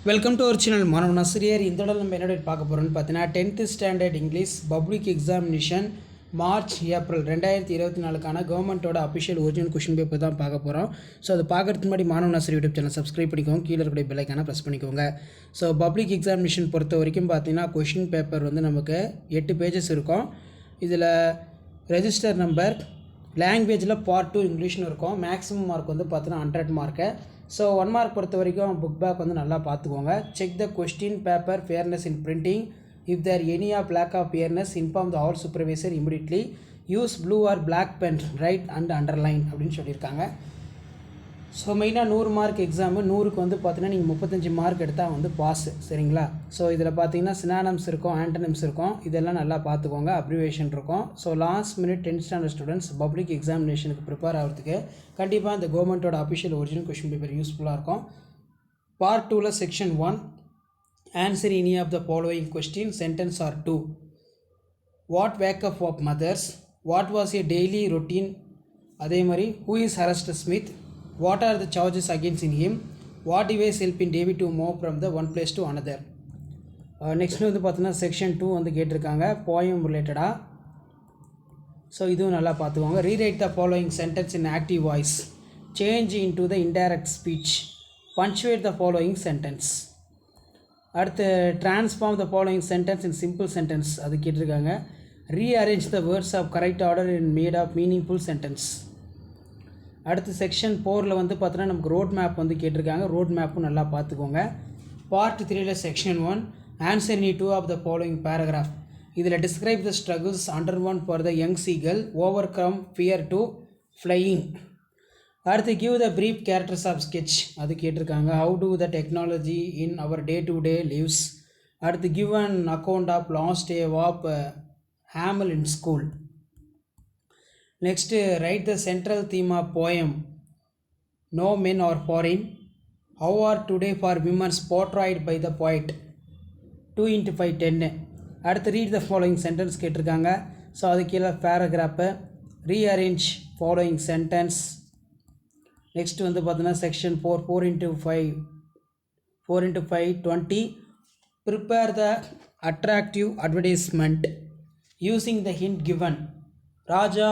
Welcome to our channel மாணவன் ஆசிரியர். இந்த தடவை நம்ம என்ன பார்க்க போகிறோம்னு பார்த்தீங்கன்னா 10th standard English public examination March April 2024க்கான கவர்மெண்ட்டோட அஃபிஷியல் ஒரிஜினல் கொஷின் பேப்பர் தான் பார்க்க போகிறோம். ஸோ அது பார்க்கறதுக்கு முன்னாடி மாணவன் ஆசிரியர் யூடியூப் சேனல் சப்ஸ்கிரைப் பண்ணிக்கோங்க, கீழே இருக்கிற பெல் ஐக்கானை ப்ரெஸ் பண்ணிக்கோங்க. ஸோ பப்ளிக் எக்ஸாமினேஷன் பொறுத்த வரைக்கும் பார்த்தீங்கன்னா கொஷின் பேப்பர் வந்து நமக்கு 8 பேஜஸ் இருக்கும். இதில் ரெஜிஸ்டர் நம்பர், லாங்குவேஜில் பார்ட் 2 இங்கிலீஷ்னு இருக்கும். மேக்ஸிமம் மார்க் வந்து பார்த்தீங்கன்னா 100 மார்க்கு. ஸோ 1 மார்க் பொறுத்த வரைக்கும் புக் பேக் வந்து நல்லா பார்த்துக்கோங்க. Check the question paper fairness in printing. If there any of lack of fairness inform the all supervisor immediately. Use blue or black pen write and underline அப்படின்னு சொல்லியிருக்காங்க. So மெயினாக 100 mark exam, 100க்கு வந்து பார்த்தீங்கன்னா நீங்கள் 35 மார்க் எடுத்தால் வந்து pass, சரிங்களா? ஸோ இதில் பார்த்தீங்கன்னா சினானம்ஸ் இருக்கும், ஆண்டனம்ஸ் இருக்கும், இதெல்லாம் நல்லா பார்த்துக்கோங்க. அப்ரிவேஷன் இருக்கும். So last minute 10th standard students public எக்ஸாமினேஷனுக்கு ப்ரிப்பேர் ஆகிறதுக்கு கண்டிப்பாக இந்த கவர்மெண்ட்டோட அஃபிஷியல் ஒரிஜினல் கொஷின் பேப்பர் யூஸ்ஃபுல்லாக இருக்கும். பார்ட் 2ல் section 1 answer any of the following question sentence or 2. What wake up of mothers, what was a daily routine, அதே மாதிரி who is arrest Smith, what are the charges against in him, what device help in David to move from the one place to another. Next வந்து பார்த்தீங்கன்னா section 2 வந்து கேட்டிருக்காங்க poem ரிலேட்டடாக. So இதுவும் நல்லா பார்த்துக்கோங்க. Rewrite the following sentence in active voice, change in to the indirect speech, punctuate the following sentence. அடுத்து transform the following sentence in simple sentence அது கேட்டிருக்காங்க. Rearrange the words of correct order in made of meaningful sentence. அடுத்து section 4ல் வந்து பார்த்தீங்கன்னா நமக்கு road map வந்து கேட்டிருக்காங்க. ரோட் மேப்பும் நல்லா பார்த்துக்கோங்க. பார்ட் 3ல் section 1 answer any 2 of the following paragraph. இதில் describe the struggles undergone for the young seagull overcome fear to flying. அடுத்து give the brief characters of sketch அது கேட்டிருக்காங்க. How to the technology in our day to day lives. அடுத்து give an account of last day of Hamel in school. Next, write the central theme of poem. No men are foreign. How are today for women portrayed by the poet. 2 into 5 10. அடுத்து read the following sentence கேட்டிருக்காங்க. So அது கீழே paragraph rearrange following sentence. Next வந்து பார்த்தீங்கன்னா section 4 4 into 5 20. Prepare the attractive advertisement using the hint given. Raja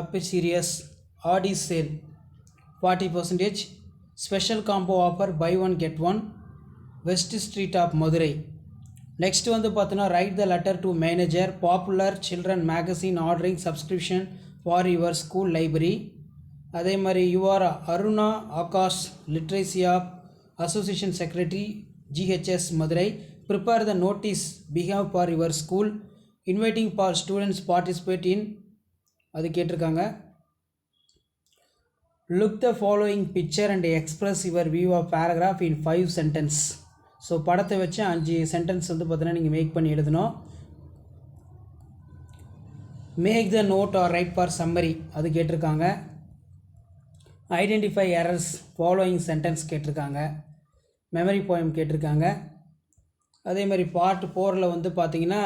Apicerius Audi sale 40%, special combo offer buy one get one, West Street of Madurai. Next வந்து பார்த்தீங்கன்னா write the letter to manager popular children magazine ordering subscription for your school library. அதே மாதிரி you are Aruna Akash Literacy of Association Secretary GHS Madurai. Prepare the notice behave for your school inviting for students participate in அது கேட்டிருக்காங்க. Look the following picture and express your view of paragraph in 5 sentence. So படத்தை வச்சு 5 sentence வந்து பார்த்தீங்கன்னா நீங்கள் make பண்ணி எழுதணும். Make the note or write for summary அது கேட்டிருக்காங்க. ஐடென்டிஃபை எரர்ஸ் ஃபாலோயிங் சென்டென்ஸ் கேட்டிருக்காங்க. மெமரி போயம் கேட்டிருக்காங்க. அதே மாதிரி பார்ட் 4ல் வந்து பார்த்தீங்கன்னா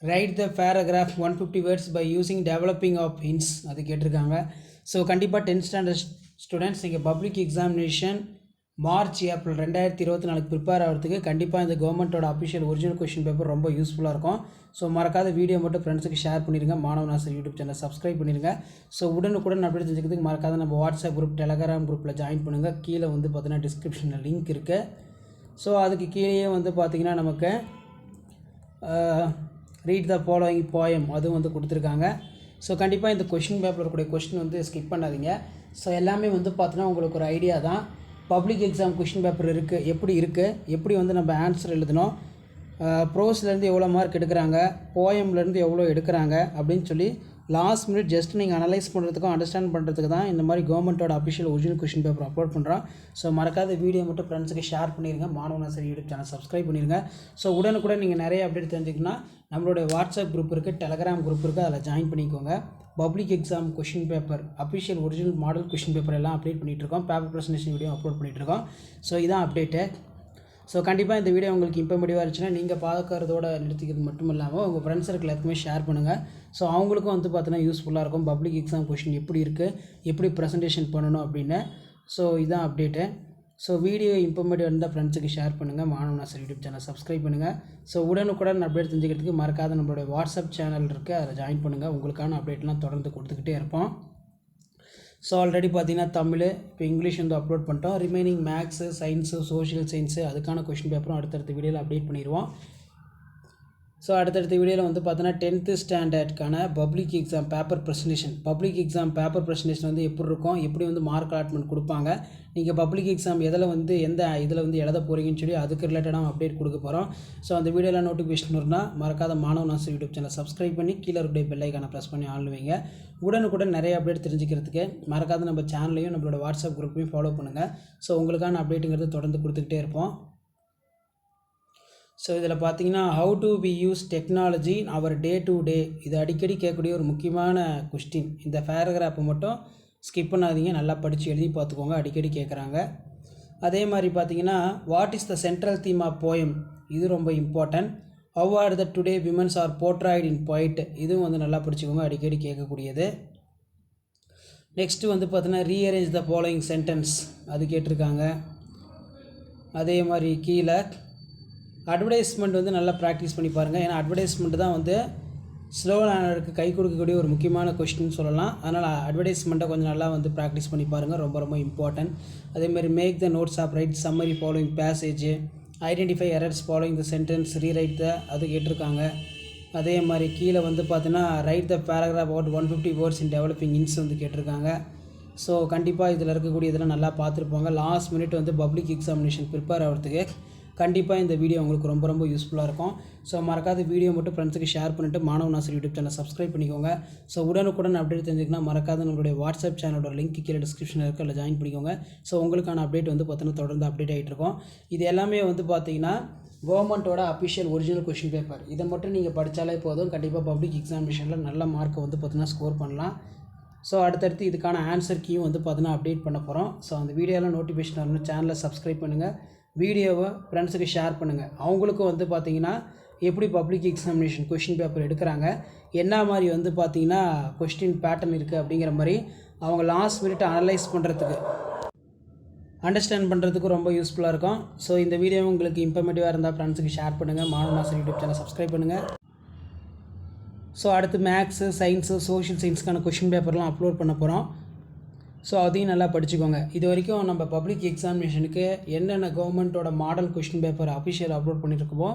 write the paragraph 150 words by using developing of hints அது கேட்டிருக்காங்க. ஸோ கண்டிப்பாக 10th ஸ்டாண்டர்ட் ஸ்டூடெண்ட்ஸ் நீங்கள் public examination March April 2024 prepare ஆகிறதுக்கு கண்டிப்பாக இந்த கவர்மெண்ட்டோட அஃபிஷியல் ஒரிஜினல் கொஷின் பேப்பர் ரொம்ப யூஸ்ஃபுல்லாக இருக்கும். ஸோ மறக்காத வீடியோ மட்டும் ஃப்ரெண்ட்ஸுக்கு ஷேர் பண்ணிடுங்க. மாணவன் ஆசிரியர் யூடியூப் சேனல் சப்ஸ்கிரைப் பண்ணிடுங்க. ஸோ உடனுக்குடன் அப்படி தெரிஞ்சுக்கிறதுக்கு மறக்காத நம்ம வாட்ஸ்அப் குரூப் டெலகிராம் குரூப்பில் ஜாயின் பண்ணுங்கள். கீழே வந்து பார்த்தீங்கன்னா டிஸ்கிரிப்ஷனில் லிங்க் இருக்குது. ஸோ அதுக்கு கீழே வந்து பார்த்திங்கன்னா நமக்கு ரீட் த ஃபாலோயிங் போயம் அதுவும் வந்து கொடுத்துருக்காங்க. ஸோ கண்டிப்பாக இந்த கொஷின் பேப்பரில் இருக்கக்கூடிய கொஷின் வந்து ஸ்கிப் பண்ணாதீங்க. ஸோ எல்லாமே வந்து பார்த்தீங்கன்னா உங்களுக்கு ஒரு ஐடியா தான். பப்ளிக் எக்ஸாம் கொஷின் பேப்பர் எப்படி வந்து நம்ம ஆன்சர் எழுதணும், ப்ரோஸ்லேருந்து எவ்வளோ மார்க் எடுக்கிறாங்க, போயம்லேருந்து எவ்வளோ எடுக்கிறாங்க அப்படின்னு சொல்லி லாஸ்ட் மினிட் ஜஸ்ட் நீங்கள் அனலைஸ் பண்ணுறதுக்கும் அண்டர்ஸ்டாண்ட் பண்ணுறதுக்கு தான் இந்த மாதிரி கவர்மெண்ட்டோட official original question paper upload பண்ணுறோம். ஸோ மறக்காத வீடியோ மட்டும் ஃப்ரெண்ட்ஸுக்கு ஷேர் பண்ணிடுங்க. மாணவன் ஆசிரியர் யூடியூப் சேனல் சப்ஸ்கிரைப் பண்ணிடுங்க. ஸோ உடனுக்குடன் நீங்கள் நிறைய அப்டேட் தெரிஞ்சுக்கணும்னா நம்மளுடைய வாட்ஸ்அப் குரூப் இருக்குது, டெலகிராம் குரூப் இருக்குது, அதில் ஜாயின் பண்ணிக்கோங்க. Public exam question paper official original model question paper எல்லாம் அப்டேட் பண்ணிகிட்ருக்கோம். பேப்பர் ப்ரெசன்டேஷன் வீடியோ அப்லோட் பண்ணிகிட்ருக்கோம். ஸோ இதான் அப்டேட்டு. ஸோ கண்டிப்பாக இந்த வீடியோ உங்களுக்கு இம்பார்மெண்ட்டாக இருந்துச்சுன்னா நீங்கள் பார்க்கறதோட நிறுத்திக்கிறது மட்டும் இல்லாமல் உங்கள் ஃப்ரெண்ட்ஸ் சர்க்கிள் எல்லாத்துக்குமே ஷேர் பண்ணுங்கள். ஸோ அவங்களுக்கும் வந்து பார்த்தீங்கன்னா யூஸ்ஃபுல்லாக இருக்கும். பப்ளிக் எக்ஸாம் கொஷின் எப்படி இருக்குது, எப்படி ப்ரெசன்டேஷன் பண்ணணும் அப்படின்னு. ஸோ இதான் அப்டேட்டு. ஸோ வீடியோ இன்ஃபர்மேட்டிவ் இருந்தால் ஃப்ரெண்ட்ஸுக்கு ஷேர் பண்ணுங்கள். மாணவன் ஆசிரியர் யூடியூப் சேனல் சப்ஸ்கிரைப் பண்ணுங்கள். ஸோ உடனுக்குடன் அப்டேட் தெரிஞ்சுக்கிறதுக்கு மறக்காத நம்மளுடைய வாட்ஸ்அப் சேனல் இருக்குது, அதில் ஜாயின் பண்ணுங்கள். உங்களுக்கான அப்டேட்லாம் தொடர்ந்து கொடுத்துக்கிட்டே இருப்போம். ஸோ ஆல்ரெடி பார்த்தீங்கன்னா தமிழ், இப்போ இங்கிலீஷ் வந்து அப்லோட் பண்ணிட்டோம். Remaining maths, science, social science அதுக்கான கொஷின் பேப்பரும் அடுத்தடுத்த வீடியோவில் அப்டேட் பண்ணிடுவோம். ஸோ அடுத்தடுத்த வீடியோவில் வந்து பார்த்தீங்கன்னா 10th ஸ்டாண்டர்டுக்கான பப்ளிக் எக்ஸாம் பேப்பர் ப்ரெசன்டேஷன் வந்து எப்படி இருக்கும், எப்படி வந்து மார்க் அலாட்மெண்ட் கொடுப்பாங்க, நீங்கள் பப்ளிக் எக்ஸாம் எந்த இதில் வந்து எழுத போகிறீங்கன்னு சொல்லி அதுக்கு ரிலேட்டடாக அப்டேட் கொடுக்க போகிறோம். ஸோ அந்த வீடியோவில் நோட்டிஃபிகேஷன் இருந்தால் மறக்காத மாணவன் ஆசிரியர் யூடியூப் சேனல் சப்ஸ்கிரைப் பண்ணி கீழே இருக்கிற பெல் ஐக்கானை ப்ரெஸ் பண்ணி ஆன் வைங்க. உடனுக்குடன் நிறைய அப்டேட் தெரிஞ்சுக்கிறதுக்கு மறக்காத நம்ம சேனலையும் நம்மளோட வாட்ஸ்அப் குரூப்பையும் ஃபாலோ பண்ணுங்கள். ஸோ உங்களுக்கான அப்டேட்டுங்கிறது தொடர்ந்து கொடுத்துக்கிட்டே இருப்போம். ஸோ இதில் பார்த்தீங்கன்னா how to we use technology our day to day, இது அடிக்கடி கேட்கக்கூடிய ஒரு முக்கியமான கொஸ்டின். இந்த பேராகிராஃபை மட்டும் ஸ்கிப் பண்ணாதீங்க, நல்லா படித்து எழுதி பார்த்துக்கோங்க, அடிக்கடி கேட்குறாங்க. அதே மாதிரி பார்த்தீங்கன்னா what is the central theme of poem, இது ரொம்ப important. How are the today womens are portrayed in poet, இதுவும் வந்து நல்லா படிச்சுக்கோங்க, அடிக்கடி கேட்கக்கூடியது. நெக்ஸ்ட்டு வந்து பார்த்தீங்கன்னா ரீஅரேஞ்ச் த ஃபாலோயிங் சென்டென்ஸ், அது கேட்டிருக்காங்க. அதே மாதிரி கீழே அட்வர்டைஸ்மெண்ட் வந்து நல்லா ப்ராக்டிஸ் பண்ணி பாருங்கள். ஏன்னா அட்வர்டைஸ்மெண்ட் தான் வந்து ஸ்லோ லேர்னருக்கு கை கொடுக்கக்கூடிய ஒரு முக்கியமான கொஸ்டின் சொல்லலாம். அதனால் அட்வர்டைஸ்மெண்ட்டை கொஞ்சம் நல்லா வந்து ப்ராக்டிஸ் பண்ணி பாருங்கள், ரொம்ப ரொம்ப இம்பார்ட்டன்ட். அதேமாதிரி make the notes of write summary following passage, identify errors following the sentence, rewrite the, அது கேட்டிருக்காங்க. அதே மாதிரி கீழே வந்து பார்த்தீங்கன்னா write the paragraph about 150 words in developing hints வந்து கேட்டிருக்காங்க. ஸோ கண்டிப்பாக இதில் இருக்கக்கூடிய இதெல்லாம் நல்லா பார்த்துருப்பாங்க. லாஸ்ட் மினிட் வந்து பப்ளிக் எக்ஸாமினேஷன் ப்ரிப்பேர் ஆகிறதுக்கு கண்டிப்பாக இந்த வீடியோ உங்களுக்கு ரொம்ப ரொம்ப யூஸ்ஃபுல்லாக இருக்கும். ஸோ மறக்காத வீடியோ மட்டும் ஃப்ரெண்ட்ஸுக்கு ஷேர் பண்ணிவிட்டு மாணவன் ஆசிரியர் யூடியூப் சேனல் சப்ஸ்கிரைப் பண்ணிக்கோங்க. ஸோ உடனுக்குடன் அப்டேட் தெரிஞ்சுக்கணும் மறக்காத நம்மளுடைய வாட்ஸ்அப் சேனலோட லிங்க் கீழே டிஸ்கிரிப்ஷனில் இருக்குது, அதில் ஜாயின் பண்ணிக்கோங்க. ஸோ உங்களுக்கான அப்டேட் வந்து பார்த்தீங்கன்னா தொடர்ந்து அப்டேட் ஆகிட்டு இருக்கும். இது எல்லாமே வந்து பார்த்தீங்கன்னா கவர்மெண்ட்டோட அஃபிஷியல் ஒரிஜினல் கொஷின் பேப்பர், இதை மட்டும் நீங்கள் படித்தாலே போதும், கண்டிப்பாக பப்ளிக் எக்ஸாமினேஷனில் நல்ல மார்க்கை வந்து பார்த்தீங்கன்னா ஸ்கோர் பண்ணலாம். ஸோ அடுத்தடுத்து இதுக்கான ஆன்சர் கீயும் வந்து பார்த்தீங்கன்னா அப்டேட் பண்ண போகிறோம். ஸோ அந்த வீடியோவில் நோட்டிஃபிகேஷன் வரணும், சேனலை சப்ஸ்கிரைப் பண்ணுங்கள், வீடியோவை ஃப்ரெண்ட்ஸுக்கு ஷேர் பண்ணுங்கள். அவங்களுக்கும் வந்து பார்த்திங்கன்னா எப்படி பப்ளிக் எக்ஸாமினேஷன் கொஷின் பேப்பர் எடுக்கிறாங்க, என்ன மாதிரி வந்து பார்த்திங்கன்னா கொஸ்டின் பேட்டர்ன் இருக்குது அப்படிங்கிற மாதிரி அவங்க லாஸ்ட் மினிட் அனலைஸ் பண்ணுறதுக்கு, அண்டர்ஸ்டாண்ட் பண்ணுறதுக்கு ரொம்ப யூஸ்ஃபுல்லாக இருக்கும். ஸோ இந்த வீடியோ உங்களுக்கு இன்ஃபர்மேட்டிவாக இருந்தால் ஃப்ரெண்ட்ஸுக்கு ஷேர் பண்ணுங்கள், மாணவன் ஆசிரியர் யூடியூப் சேனல் சப்ஸ்கிரைப் பண்ணுங்கள். ஸோ அடுத்து மேக்ஸு, சயின்ஸு, சோஷியல் சயின்ஸுக்கான கொஷின் பேப்பர்லாம் அப்லோட் பண்ண போகிறோம். ஸோ அதையும் நல்லா படிச்சுக்கோங்க. இது வரைக்கும் நம்ம பப்ளிக் எக்ஸாமினேஷனுக்கு என்னென்ன கவர்மெண்ட்டோட model question paper official upload பண்ணியிருக்கோமோ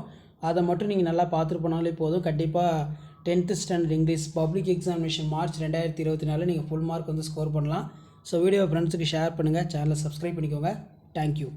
அதை மட்டும் நீங்கள் நல்லா பார்த்துட்டு போனாலே போதும். கண்டிப்பாக 10th standard English public examination March 2024 நீங்கள் ஃபுல் மார்க் வந்து ஸ்கோர் பண்ணலாம். ஸோ வீடியோ ஃப்ரெண்ட்ஸுக்கு ஷேர் பண்ணுங்கள், சேனலை சப்ஸ்கிரைப் பண்ணிக்கோங்க. தேங்க்யூ.